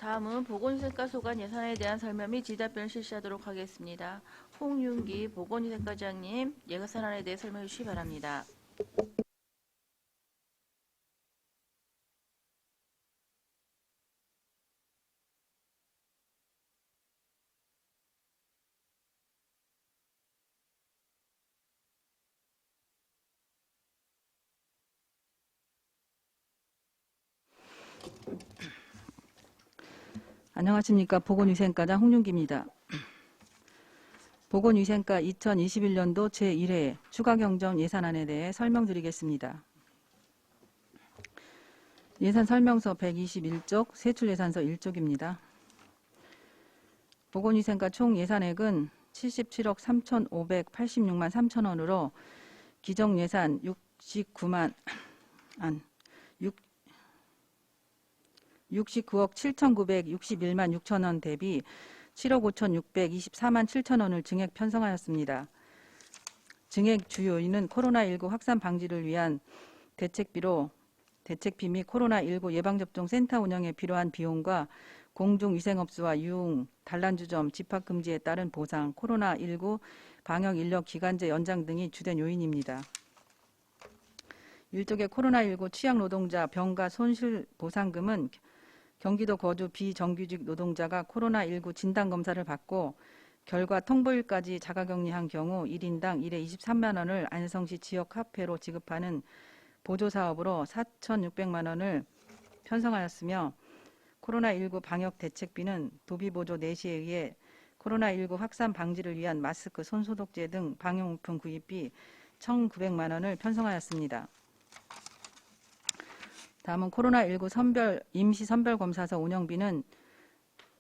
다음은 보건의학과 소관 예산에 대한 설명 및 질답변을 실시하도록 하겠습니다. 홍윤기 보건의학과장님, 예산안에 대해 설명해 주시기 바랍니다. 안녕하십니까. 보건위생과장 홍윤기입니다. 보건위생과 2021년도 제1회 추가경정 예산안에 대해 설명드리겠습니다. 예산 설명서 121쪽, 세출예산서 1쪽입니다. 보건위생과 총 예산액은 77억 3,586만 3천원으로 기정예산 69억 7,961만 6천원 대비 7억 5,624만 7천원을 증액 편성하였습니다. 증액 주요 요인은 코로나19 확산 방지를 위한 대책비 및 코로나19 예방접종 센터 운영에 필요한 비용과 공중위생업소와 유흥, 단란주점, 집합금지에 따른 보상, 코로나19 방역인력 기간제 연장 등이 주된 요인입니다. 일족의 코로나19 취약노동자 병가 손실보상금은 경기도 거주 비정규직 노동자가 코로나19 진단검사를 받고 결과 통보일까지 자가격리한 경우 1인당 1회 23만 원을 안성시 지역화폐로 지급하는 보조사업으로 4,600만 원을 편성하였으며 코로나19 방역대책비는 도비보조 4시에 의해 코로나19 확산 방지를 위한 마스크, 손소독제 등 방역용품 구입비 1,900만 원을 편성하였습니다. 다음은 코로나19 임시선별검사서 운영비는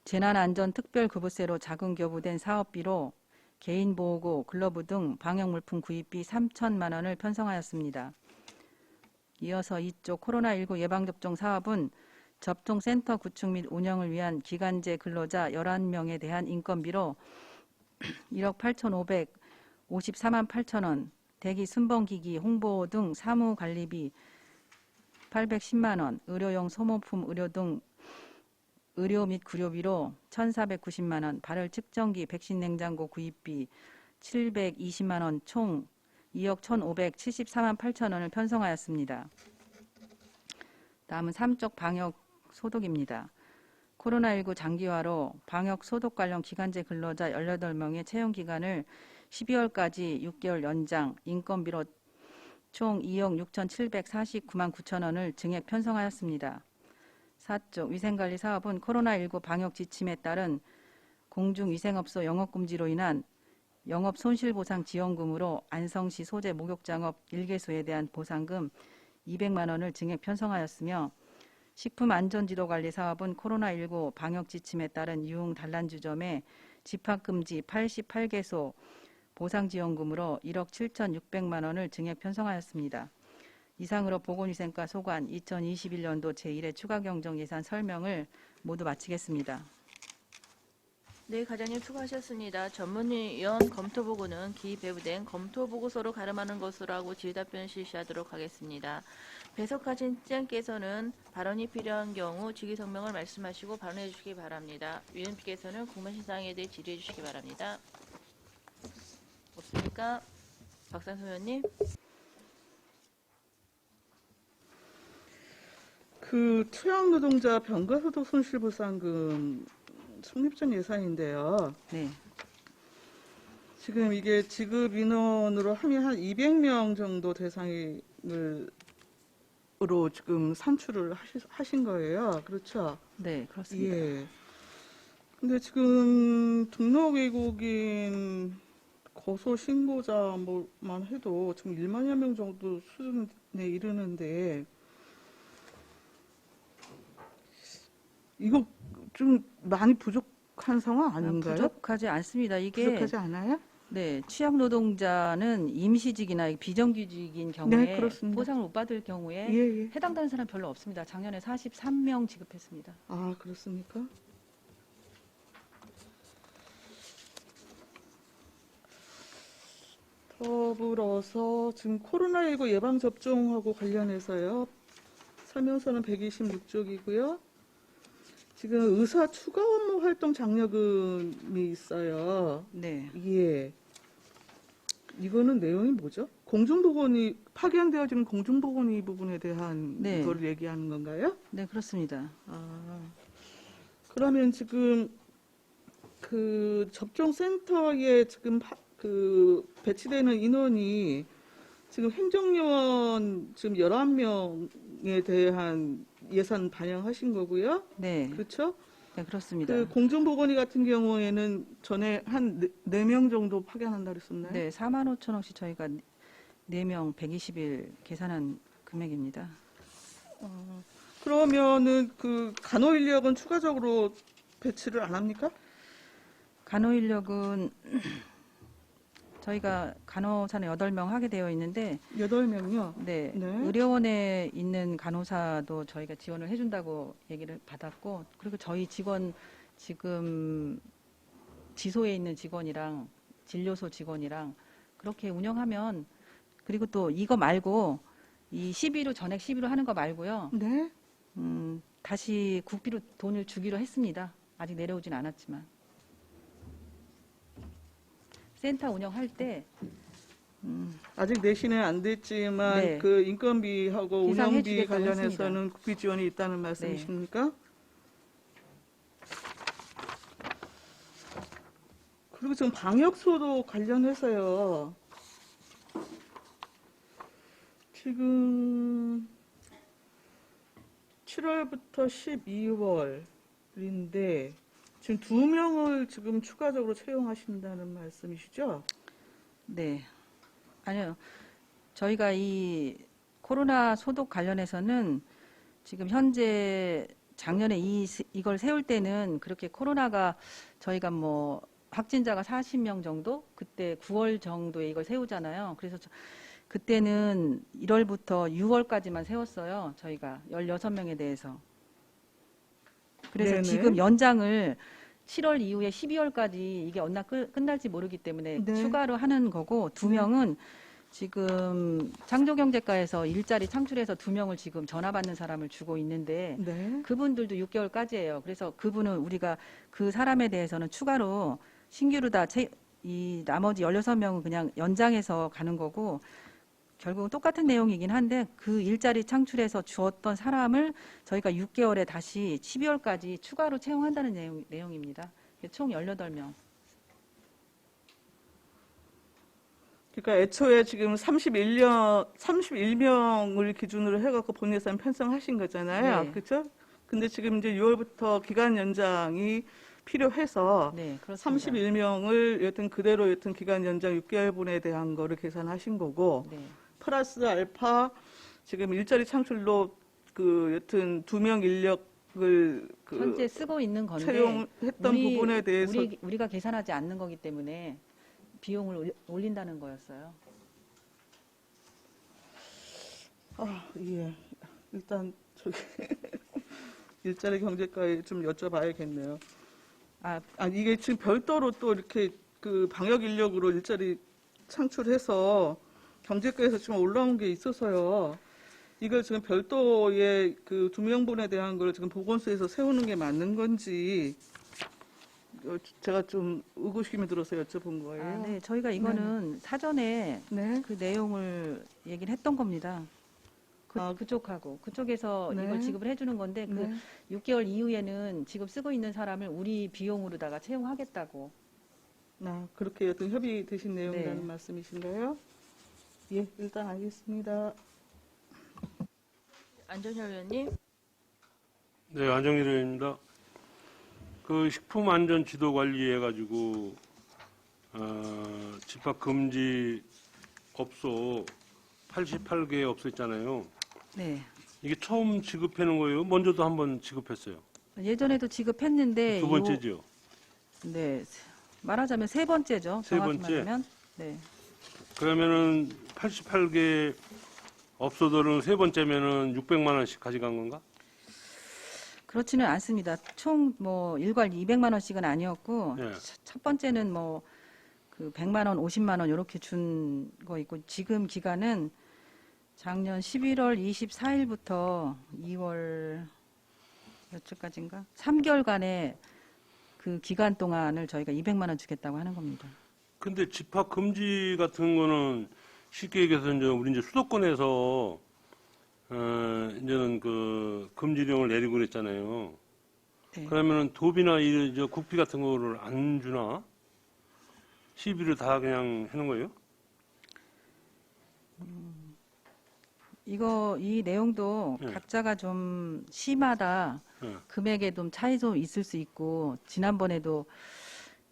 재난안전특별급여세로 자금교부된 사업비로 개인보호구, 글러브 등 방역물품 구입비 3천만 원을 편성하였습니다. 이어서 이쪽 코로나19 예방접종 사업은 접종센터 구축 및 운영을 위한 기간제 근로자 11명에 대한 인건비로 1억 8,554만 8천원, 대기 순번기기, 홍보 등 사무관리비 810만 원, 의료용 소모품 의료 등 의료 및 구료비로 1,490만 원, 발열 측정기, 백신 냉장고 구입비 720만 원, 총 2억 1,574만 8천 원을 편성하였습니다. 다음은 3쪽 방역 소독입니다. 코로나19 장기화로 방역 소독 관련 기간제 근로자 18명의 채용 기간을 12월까지 6개월 연장, 인건비로 총 2억 6,749만 9천 원을 증액 편성하였습니다. 4쪽 위생관리 사업은 코로나19 방역 지침에 따른 공중위생업소 영업금지로 인한 영업손실보상 지원금으로 안성시 소재 목욕장업 1개소에 대한 보상금 200만 원을 증액 편성하였으며 식품안전지도관리 사업은 코로나19 방역 지침에 따른 유흥 단란주점의 집합금지 88개소 보상지원금으로 1억 7,600만 원을 증액 편성하였습니다. 이상으로 보건위생과 소관 2021년도 제1회 추가경정 예산 설명을 모두 마치겠습니다. 네, 과장님 수고하셨습니다. 전문위원 검토보고는 기배부된 검토보고서로 가름하는 것으로 하고 질답변을 실시하도록 하겠습니다. 배석하신 팀장께서는 발언이 필요한 경우 직위성명을 말씀하시고 발언해 주시기 바랍니다. 위원님께서는 국무신상에 대해 질의해 주시기 바랍니다. 없습니까? 박상수 의원님. 취약노동자 병가소득 손실보상금 성립전 예산인데요. 네. 지금 이게 지급 인원으로 하면 한 200명 정도 대상으로 지금 산출을 하신 거예요. 그렇죠? 네, 그렇습니다. 예. 근데 지금 등록 외국인 거소 신고자만 해도 지금 1만여 명 정도 수준에 이르는데 이거 좀 많이 부족한 상황 아닌가요? 부족하지 않습니다. 이게 부족하지 않아요? 네, 취약노동자는 임시직이나 비정규직인 경우에 네, 그렇습니다. 보상을 못 받을 경우에 예. 해당되는 사람 별로 없습니다. 작년에 43명 지급했습니다. 아, 그렇습니까? 더불어서 지금 코로나19 예방접종하고 관련해서요. 설명서는 126쪽이고요. 지금 의사 추가 업무 활동 장려금이 있어요. 네. 예. 이거는 내용이 뭐죠? 공중보건이 파견되어지는 공중보건의 부분에 대한 네. 걸 얘기하는 건가요? 네, 그렇습니다. 아, 그러면 지금 그 접종센터에 지금 그 배치되는 인원이 지금 행정요원 지금 11명에 대한 예산 반영하신 거고요. 네. 그렇죠? 네, 그렇습니다. 그 공중보건의 같은 경우에는 전에 한 4명 정도 파견한다 그랬었나요? 네, 4만 5천 원씩 저희가 4명 120일 계산한 금액입니다. 그러면은 그 간호 인력은 추가적으로 배치를 안 합니까? 간호 인력은 저희가 간호사는 8명 하게 되어 있는데 8명이요. 네, 네. 의료원에 있는 간호사도 저희가 지원을 해준다고 얘기를 받았고, 그리고 저희 직원 지금 지소에 있는 직원이랑 진료소 직원이랑 그렇게 운영하면, 그리고 또 이거 말고 이 시비로 전액 시비로 하는 거 말고요. 네. 다시 국비로 돈을 주기로 했습니다. 아직 내려오진 않았지만. 센터 운영할 때 아직 내신은 안 됐지만 네. 그 인건비하고 기상해 운영비 주겠다고 관련해서는 국비 지원이 있다는 말씀이십니까? 그리고 지금 방역소도 관련해서요. 지금 7월부터 12월인데 지금 2명을 지금 추가적으로 채용하신다는 말씀이시죠? 네. 아니요. 저희가 이 코로나 소독 관련해서는 지금 현재 작년에 이걸 세울 때는 그렇게 코로나가 저희가 뭐 확진자가 40명 정도? 그때 9월 정도에 이걸 세우잖아요. 그래서 그때는 1월부터 6월까지만 세웠어요. 저희가 16명에 대해서. 그래서 네네. 지금 연장을 7월 이후에 12월까지 이게 언제 끝날지 모르기 때문에 네. 추가로 하는 거고, 2명은 지금 창조경제과에서 일자리 창출해서 2명을 지금 전화 받는 사람을 주고 있는데 네. 그분들도 6개월까지예요. 그래서 그분은 우리가 그 사람에 대해서는 추가로 신규로 이 나머지 16명은 그냥 연장해서 가는 거고, 결국은 똑같은 내용이긴 한데 그 일자리 창출해서 주었던 사람을 저희가 6개월에 다시 12월까지 추가로 채용한다는 내용입니다. 총 18명. 그러니까 애초에 지금 31명을 기준으로 해갖고 본 예산 편성하신 거잖아요. 네. 그렇죠? 근데 지금 이제 6월부터 기간 연장이 필요해서 네, 그렇습니다. 31명을 여튼 그대로 여튼 기간 연장 6개월분에 대한 거를 계산하신 거고, 네. 플러스 알파 지금 일자리 창출로 그 여튼 2명 인력을 그 현재 쓰고 있는 건데 채용했던 부분에 대해서 우리가 계산하지 않는 거기 때문에 비용을 올린다는 거였어요. 예. 일단 저기 일자리 경제과에 좀 여쭤봐야겠네요. 이게 지금 별도로 또 이렇게 그 방역 인력으로 일자리 창출해서 경제과에서 지금 올라온 게 있어서요. 이걸 지금 별도의 그 2명분에 대한 걸 지금 보건소에서 세우는 게 맞는 건지 제가 좀 의구심이 들어서 여쭤본 거예요. 네, 저희가 이거는 사전에 네. 그 내용을 얘기를 했던 겁니다. 그쪽에서 네. 이걸 지급을 해주는 건데 네. 그 6개월 이후에는 지금 쓰고 있는 사람을 우리 비용으로다가 채용하겠다고. 그렇게 여튼 협의되신 내용이라는 네. 말씀이신가요? 예, 일단 알겠습니다. 안전열 의원님. 네, 안정일 의원입니다. 그 식품안전지도관리 해가지고 집합 금지 업소 88개 업소 있잖아요. 네. 이게 처음 지급하는 거예요? 먼저도 한번 지급했어요. 예전에도 지급했는데 두 번째죠. 네. 말하자면 세 번째죠. 세 정확히 번째? 말하면. 네. 그러면은 88개 업소들은 세 번째면은 600만 원씩 가져간 건가? 그렇지는 않습니다. 총 뭐 일괄 200만 원씩은 아니었고 네. 첫 번째는 뭐 그 100만 원, 50만 원 이렇게 준 거 있고, 지금 기간은 작년 11월 24일부터 2월 몇 주까지인가? 3개월간의 그 기간 동안을 저희가 200만 원 주겠다고 하는 겁니다. 근데 집합 금지 같은 거는 쉽게 얘기해서 이제 우리 이제 수도권에서 이제는 그 금지령을 내리고 그랬잖아요. 네. 그러면은 도비나 이 저 국비 같은 거를 안 주나? 시비를 다 그냥 하는 거예요? 이 내용도 네. 각자가 좀 시마다 네. 금액에 좀 차이도 있을 수 있고, 지난번에도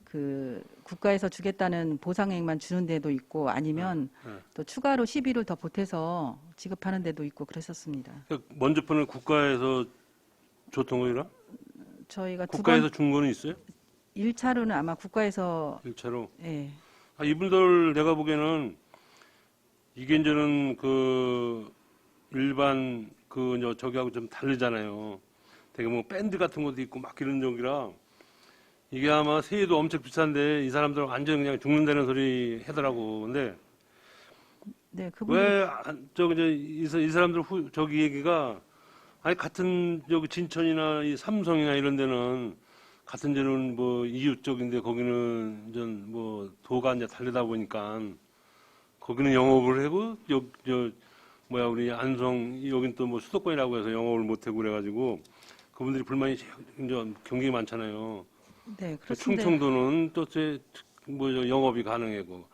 그 국가에서 주겠다는 보상액만 주는 데도 있고, 아니면 네. 또 추가로 시비를 더 보태서 지급하는 데도 있고 그랬었습니다. 그러니까 먼저 번에 국가에서 줬던 거이라? 저희가 국가에서 준 거는 있어요? 1차로는 아마 국가에서 1차로. 예, 이분들 내가 보기에는 이게 이제는 그 일반 그 저기하고 좀 다르잖아요. 되게 뭐 밴드 같은 것도 있고 막 이런 적이라 이게 아마 세율도 엄청 비싼데 이 사람들 완전 그냥 죽는다는 소리 하더라고. 근데 네, 그분 왜 저기 이 사람들 저기 얘기가 아니 같은 저기 진천이나 이 삼성이나 이런 데는 같은 데는 뭐 이웃 쪽인데 거기는 전 뭐 도가 이제 다르다 보니까 거기는 영업을 하고 저 뭐야 우리 안성 여긴 또 뭐 수도권이라고 해서 영업을 못 하고 그래가지고 그분들이 불만이 이제 경기 많잖아요. 네, 그렇습니다. 충청도는 또 뭐 영업이 가능하고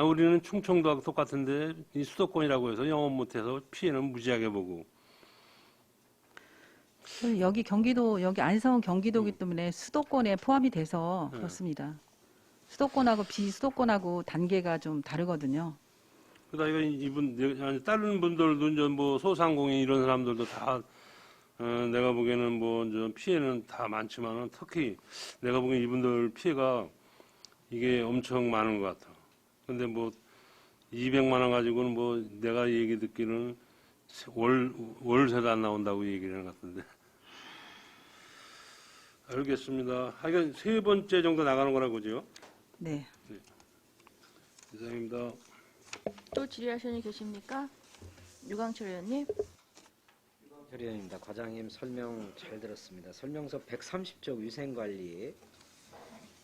우리는 충청도하고 똑같은데 이 수도권이라고 해서 영업 못해서 피해는 무지하게 보고. 여기 경기도, 여기 안성 경기도이기 때문에 수도권에 포함이 돼서 네. 그렇습니다. 수도권하고 비수도권하고 단계가 좀 다르거든요. 그러다 이분 다른 분들도 이제 뭐 소상공인 이런 사람들도 다 내가 보기에는 뭐 좀 피해는 다 많지만은 특히 내가 보기엔 이분들 피해가 이게 엄청 많은 것 같아. 근데 뭐 200만 원 가지고는 뭐 내가 얘기 듣기는 월세도 안 나온다고 얘기를 하는 것 같은데. 알겠습니다. 하여간 3번째 정도 나가는 거라고 그죠? 네. 이상입니다. 또 질의하시는 분 계십니까? 유광철 의원님. 의원입니다. 과장님 설명 잘 들었습니다. 설명서 130쪽 위생관리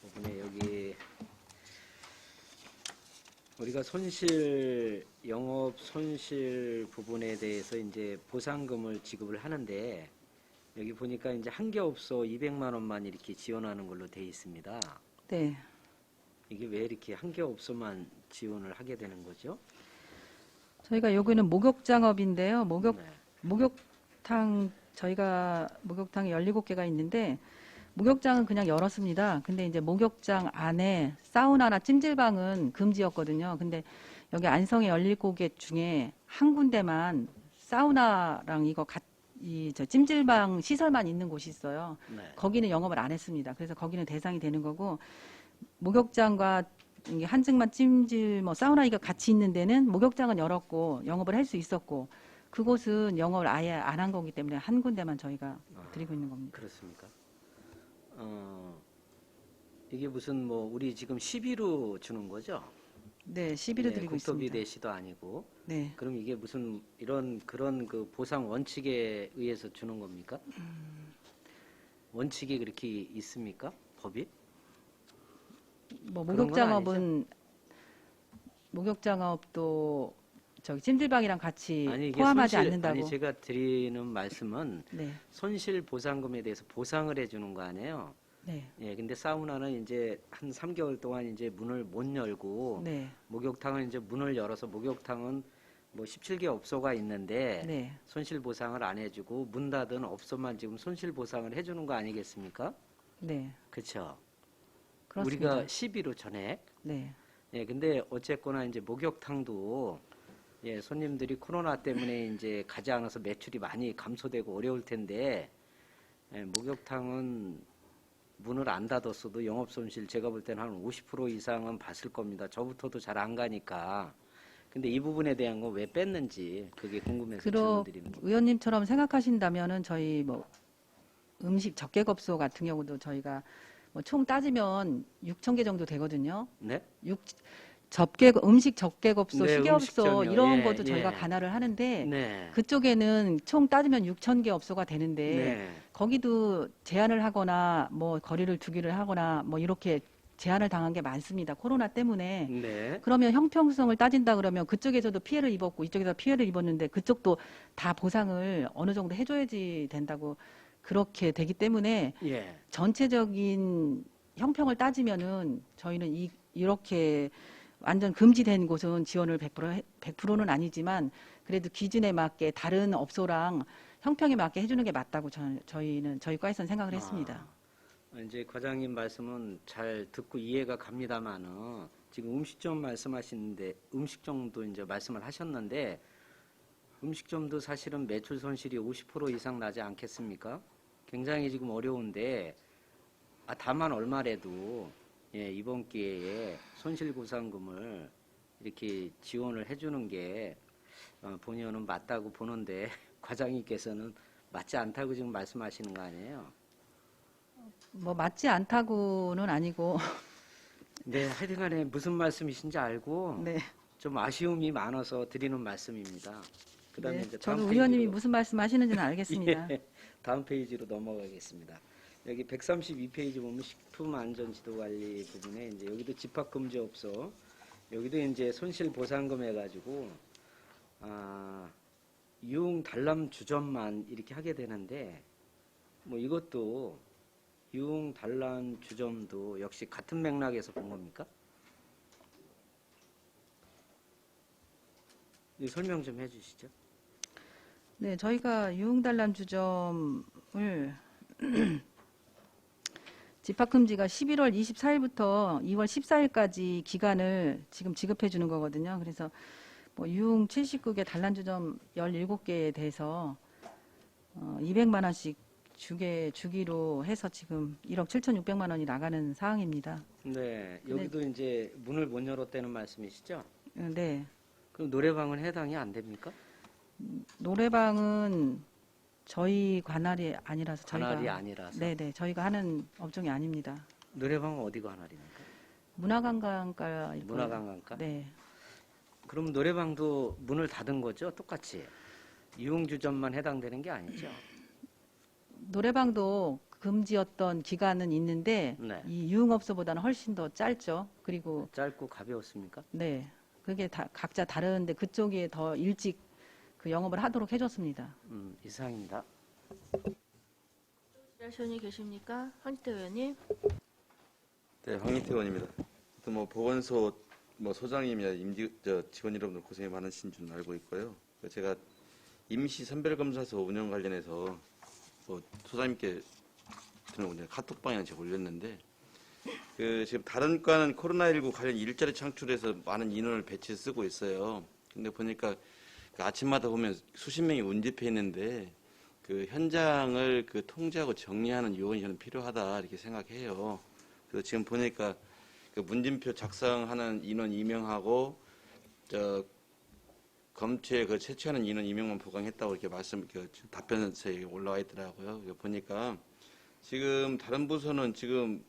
부분에 여기 우리가 영업 손실 부분에 대해서 이제 보상금을 지급을 하는데 여기 보니까 이제 한 개 업소 200만 원만 이렇게 지원하는 걸로 돼 있습니다. 네. 이게 왜 이렇게 한 개 업소만 지원을 하게 되는 거죠? 저희가 여기는 목욕장업인데요. 네. 저희가 목욕탕이 17개가 있는데, 목욕장은 그냥 열었습니다. 근데 이제 목욕장 안에 사우나나 찜질방은 금지였거든요. 근데 여기 안성에 17곳 중에 한 군데만 사우나랑 저 찜질방 시설만 있는 곳이 있어요. 네. 거기는 영업을 안 했습니다. 그래서 거기는 대상이 되는 거고, 목욕장과 이게 한증만 사우나 이가 같이 있는 데는 목욕장은 열었고 영업을 할 수 있었고, 그곳은 영업을 아예 안 한 거기 때문에 한 군데만 저희가 드리고 있는 겁니다. 그렇습니까? 이게 무슨 뭐 우리 지금 시비로 주는 거죠? 네, 시비를 드리고 국토비 있습니다. 대시도 아니고. 네, 그럼 이게 무슨 그런 그 보상 원칙에 의해서 주는 겁니까? 원칙이 그렇게 있습니까? 법이? 뭐 그런 건 목욕장업도 저기 찜질방이랑 같이 아니 이게 포함하지 않는다고. 아니 제가 드리는 말씀은 네, 손실 보상금에 대해서 보상을 해주는 거 아니에요? 네, 예, 근데 사우나는 이제 한 3개월 동안 이제 문을 못 열고 네, 목욕탕은 이제 문을 열어서 목욕탕은 뭐 17개 업소가 있는데 네, 손실 보상을 안 해주고 문 닫은 업소만 지금 손실 보상을 해주는 거 아니겠습니까? 네, 그렇죠. 그렇습니다. 우리가 시비로 전액. 네, 예, 근데 어쨌거나 이제 목욕탕도 예, 손님들이 코로나 때문에 이제 가지 않아서 매출이 많이 감소되고 어려울 텐데 예, 목욕탕은 문을 안 닫았어도 영업 손실 제가 볼 때는 한 50% 이상은 봤을 겁니다. 저부터도 잘 안 가니까. 근데 이 부분에 대한 거 왜 뺐는지 그게 궁금해서 질문 드리는 겁니다. 의원님처럼 생각하신다면은 저희 뭐 음식 적객업소 같은 경우도 저희가 뭐 총 따지면 6,000개 정도 되거든요. 네? 음식 접객업소, 네, 식여업소 음식점이요. 이런 예, 것도 예. 저희가 관할을 하는데 네. 그쪽에는 총 따지면 6천 개 업소가 되는데 네. 거기도 제한을 하거나 뭐 거리를 두기를 하거나 뭐 이렇게 제한을 당한 게 많습니다. 코로나 때문에. 네. 그러면 형평성을 따진다 그러면 그쪽에서도 피해를 입었고 이쪽에서 피해를 입었는데 그쪽도 다 보상을 어느 정도 해줘야지 된다고 그렇게 되기 때문에 예. 전체적인 형평을 따지면은 저희는 이렇게 완전 금지된 곳은 지원을 100%는 아니지만 그래도 기준에 맞게 다른 업소랑 형평에 맞게 해주는 게 맞다고 저희 과에서는 생각을 했습니다. 이제 과장님 말씀은 잘 듣고 이해가 갑니다만은 지금 음식점 말씀하시는데 음식점도 이제 말씀을 하셨는데 음식점도 사실은 매출 손실이 50% 이상 나지 않겠습니까? 굉장히 지금 어려운데 다만 얼마라도 이번 기회에 손실보상금을 이렇게 지원을 해주는 게 본의원은 맞다고 보는데 과장님께서는 맞지 않다고 지금 말씀하시는 거 아니에요? 뭐 맞지 않다고는 아니고 네, 하여튼간에 무슨 말씀이신지 알고 네. 좀 아쉬움이 많아서 드리는 말씀입니다. 그다음에 네, 이제 다음 저도 의원님이 페이지로 무슨 말씀하시는지는 알겠습니다. 예, 다음 페이지로 넘어가겠습니다. 여기 132페이지 보면 식품안전지도관리 부분에 이제 여기도 집합금지업소 여기도 이제 손실보상금 해가지고 유흥 단람 주점만 이렇게 하게 되는데 뭐 이것도 유흥 단람 주점도 역시 같은 맥락에서 본 겁니까? 이 설명 좀 해주시죠. 네, 저희가 유흥단람 주점을 집합금지가 11월 24일부터 2월 14일까지 기간을 지금 지급해 주는 거거든요. 그래서 뭐 유흥 79개 단란주점 17개에 대해서 200만 원씩 주기로 해서 지금 1억 7,600만 원이 나가는 상황입니다. 네, 여기도 이제 문을 못 열었다는 말씀이시죠? 네. 그럼 노래방은 해당이 안 됩니까? 노래방은 저희 관할이 아니라서 관할이 아니라서. 네네 저희가 하는 업종이 아닙니다. 노래방은 어디 관할입니까? 문화관광과 문화관광과? 네. 그럼 노래방도 문을 닫은 거죠? 똑같이. 유흥주점만 해당되는 게 아니죠? 노래방도 금지였던 기간은 있는데 네. 이 유흥업소보다는 훨씬 더 짧죠. 그리고 짧고 가벼웠습니까? 네 그게 다 각자 다른데 그쪽이 더 일찍 그 영업을 하도록 해줬습니다. 이상입니다. 질의하시는 계십니까? 황기태 의원님. 네, 황희태 의원입니다. 또 뭐 보건소 뭐 소장님이나 직원 여러분들 고생이 많으신 줄 알고 있고요. 제가 임시 선별검사소 운영 관련해서 뭐 소장님께 저는 카톡방에 제가 올렸는데 지금 다른 과는 코로나19 관련 일자리 창출해서 많은 인원을 배치 쓰고 있어요. 근데 보니까 아침마다 보면 수십 명이 운집해 있는데 그 현장을 통제하고 정리하는 요원이 저는 필요하다 이렇게 생각해요. 그래서 지금 보니까 그 문진표 작성하는 인원 임명하고 검토에 채취하는 인원 임명만 보강했다고 이렇게 답변서에 올라와 있더라고요. 보니까 지금 다른 부서는 지금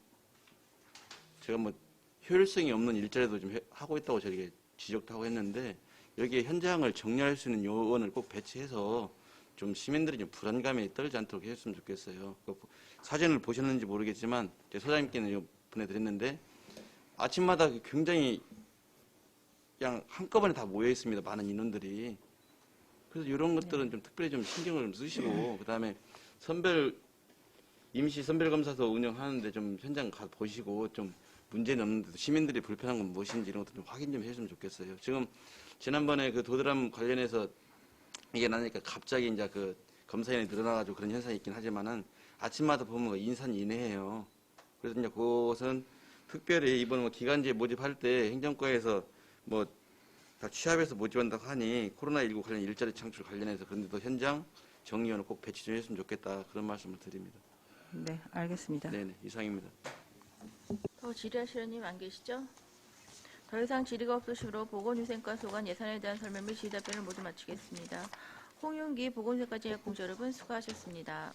제가 뭐 효율성이 없는 일자리도 좀 하고 있다고 저렇게 지적도 하고 했는데 여기에 현장을 정리할 수 있는 요원을 꼭 배치해서 좀 시민들이 좀 불안감에 떨지 않도록 해줬으면 좋겠어요. 사진을 보셨는지 모르겠지만 제 소장님께는 보내드렸는데 아침마다 굉장히 그냥 한꺼번에 다 모여 있습니다. 많은 인원들이. 그래서 이런 것들은 좀 특별히 좀 신경을 좀 쓰시고 그다음에 임시 선별검사소 운영하는데 좀 현장 가 보시고 좀 문제는 없는데도 시민들이 불편한 건 무엇인지 이런 것도 좀 확인 좀 해주면 좋겠어요. 지금 지난번에 도드람 관련해서 이게 나니까 갑자기 이제 검사인이 늘어나가지고 그런 현상이 있긴 하지만은 아침마다 보면 인산인해해요. 그래서 이제 그것은 특별히 이번 기간제 모집할 때 행정과에서 다 취합해서 모집한다고 하니 코로나19 관련 일자리 창출 관련해서 그런데도 현장 정리원을 꼭 배치 좀 했으면 좋겠다 그런 말씀을 드립니다. 네, 알겠습니다. 네네 이상입니다. 더 질의하시는 님 안 계시죠? 더 이상 질의가 없으시므로 보건위생과 소관 예산에 대한 설명 및 질의답변을 모두 마치겠습니다. 홍윤기 보건위생과 공조 여러분 수고하셨습니다.